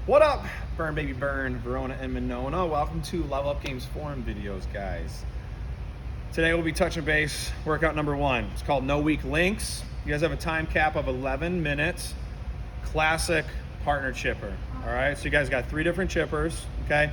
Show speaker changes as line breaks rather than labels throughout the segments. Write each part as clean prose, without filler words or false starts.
What up, Burn Baby Burn, Verona and Monona? Welcome to Level Up Games Forum videos, guys. Today we'll be touching base workout number 1. It's called No Weak Links. You guys have a time cap of 11 minutes. Classic partner chipper. All right, so you guys got 3 different chippers, okay?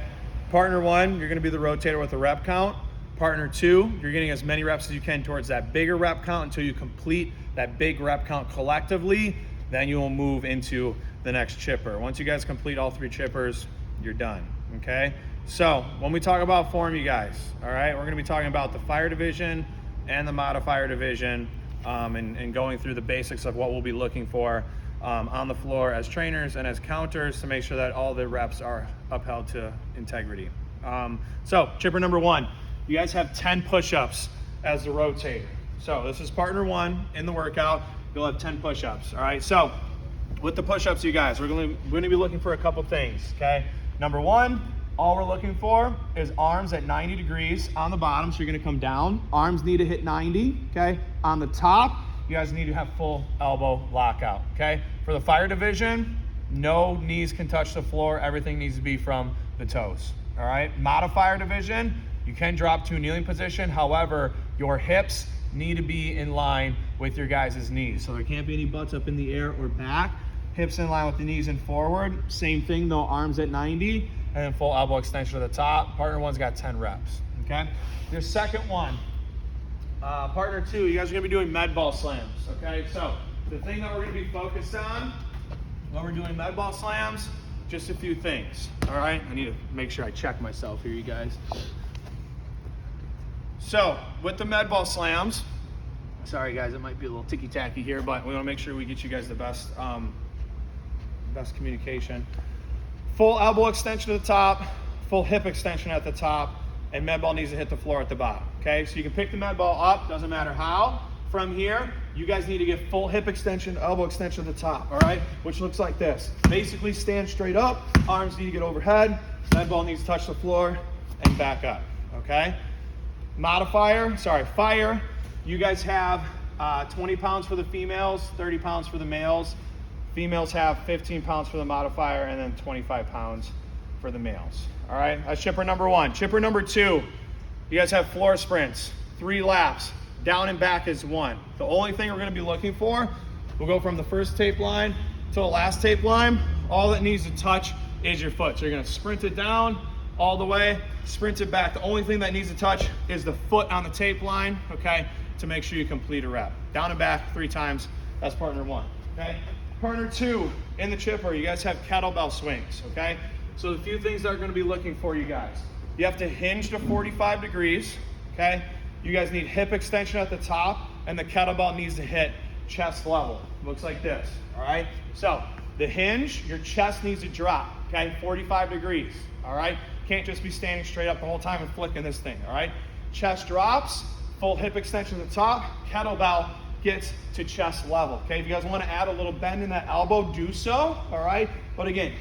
Partner 1, you're gonna be the rotator with a rep count. Partner 2, you're getting as many reps as you can towards that bigger rep count until you complete that big rep count collectively. Then you will move into the next chipper. Once you guys complete all 3 chippers, you're done, okay? So when we talk about form, you guys, all right, we're gonna be talking about the fire division and the modifier division and going through the basics of what we'll be looking for on the floor as trainers and as counters to make sure that all the reps are upheld to integrity. So chipper number 1, you guys have 10 push-ups as the rotator. So this is partner 1 in the workout. You'll have 10 push-ups, all right? So with the push-ups, you guys, we're gonna be looking for a couple things, okay? Number 1, all we're looking for is arms at 90 degrees on the bottom, so you're gonna come down. Arms need to hit 90, okay? On the top, you guys need to have full elbow lockout, okay? For the fire division, no knees can touch the floor. Everything needs to be from the toes, all right? Modifier division, you can drop to a kneeling position. However, your hips need to be in line with your guys' knees. So there can't be any butts up in the air or back. Hips in line with the knees and forward. Same thing though, arms at 90, and then full elbow extension to the top. Partner 1's got 10 reps, okay? Your second one, partner 2, you guys are gonna be doing med ball slams, okay? So the thing that we're gonna be focused on when we're doing med ball slams, just a few things, all right? I need to make sure I check myself here, you guys. So with the med ball slams, sorry guys, it might be a little ticky-tacky here, but we wanna make sure we get you guys the best communication. Full elbow extension to the top, full hip extension at the top, and med ball needs to hit the floor at the bottom, okay? So you can pick the med ball up, doesn't matter how. From here, you guys need to get full hip extension, elbow extension to the top, all right? Which looks like this. Basically stand straight up, arms need to get overhead, med ball needs to touch the floor, and back up, okay? Fire, you guys have 20 pounds for the females, 30 pounds for the males. Females have 15 pounds for the modifier and then 25 pounds for the males. All right, that's chipper number 1. Chipper number 2, you guys have floor sprints, 3 laps, down and back is 1. The only thing we're gonna be looking for, we'll go from the first tape line to the last tape line. All it needs to touch is your foot. So you're gonna sprint it down all the way, sprint it back. The only thing that needs to touch is the foot on the tape line, okay, to make sure you complete a rep. Down and back 3 times, that's partner 1, okay? Partner 2, in the chipper, you guys have kettlebell swings, okay? So the few things that are gonna be looking for you guys. You have to hinge to 45 degrees, okay? You guys need hip extension at the top, and the kettlebell needs to hit chest level. Looks like this, all right? So the hinge, your chest needs to drop, okay? 45 degrees, all right? Can't just be standing straight up the whole time and flicking this thing, all right? Chest drops, full hip extension at the top, kettlebell gets to chest level, okay? If you guys want to add a little bend in that elbow, do so, all right? But again,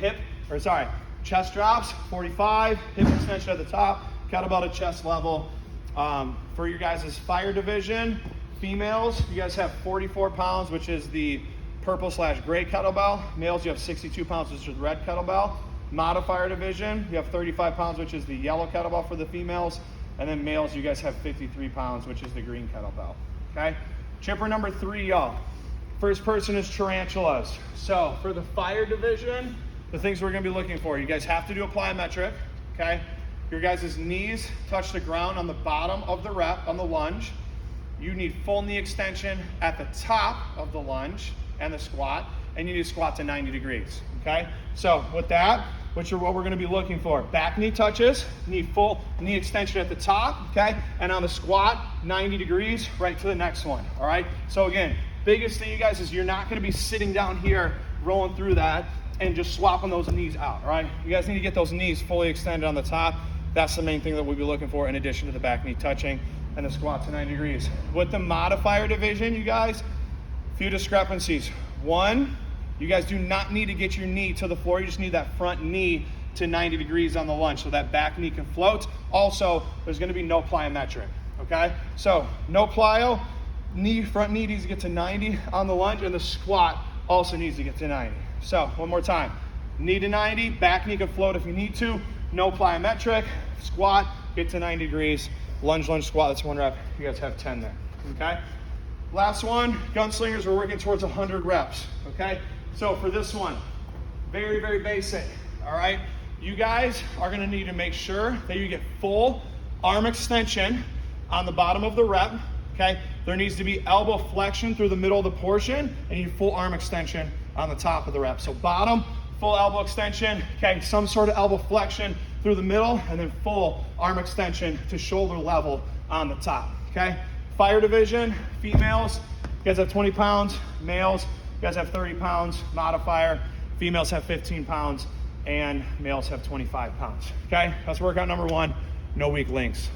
chest drops, 45, hip extension at the top, kettlebell to chest level. For your guys' fire division, females, you guys have 44 pounds, which is the purple/gray kettlebell. Males, you have 62 pounds, which is the red kettlebell. Modifier division, you have 35 pounds, which is the yellow kettlebell for the females. And then males, you guys have 53 pounds, which is the green kettlebell, okay? Chipper number 3, y'all. First person is tarantulas. So for the fire division, the things we're gonna be looking for, you guys have to do a plyometric, okay? Your guys' knees touch the ground on the bottom of the rep, on the lunge. You need full knee extension at the top of the lunge and the squat, and you need to squat to 90 degrees, okay? So with that, what we're gonna be looking for, back knee touches, need full knee extension at the top, okay? And on the squat, 90 degrees, right to the next one, all right? So again, biggest thing, you guys, is you're not gonna be sitting down here, rolling through that, and just swapping those knees out, all right? You guys need to get those knees fully extended on the top. That's the main thing that we'll be looking for in addition to the back knee touching and the squat to 90 degrees. With the modifier division, you guys, few discrepancies. 1, you guys do not need to get your knee to the floor. You just need that front knee to 90 degrees on the lunge so that back knee can float. Also, there's gonna be no plyometric, okay? So no plyo, front knee needs to get to 90 on the lunge, and the squat also needs to get to 90. So one more time. Knee to 90, back knee can float if you need to. No plyometric. Squat, get to 90 degrees. Lunge, lunge, squat, that's 1 rep. You guys have 10 there, okay? Last one, gunslingers, we're working towards 100 reps, okay? So for this one, very, very basic, all right? You guys are gonna need to make sure that you get full arm extension on the bottom of the rep, okay? There needs to be elbow flexion through the middle of the portion, and you need full arm extension on the top of the rep. So bottom, full elbow extension, okay? Some sort of elbow flexion through the middle, and then full arm extension to shoulder level on the top, okay? Fire division, females, you guys have 20 pounds. Males, you guys have 30 pounds. Modifier, females have 15 pounds, and males have 25 pounds, okay? That's workout number 1, no weak links.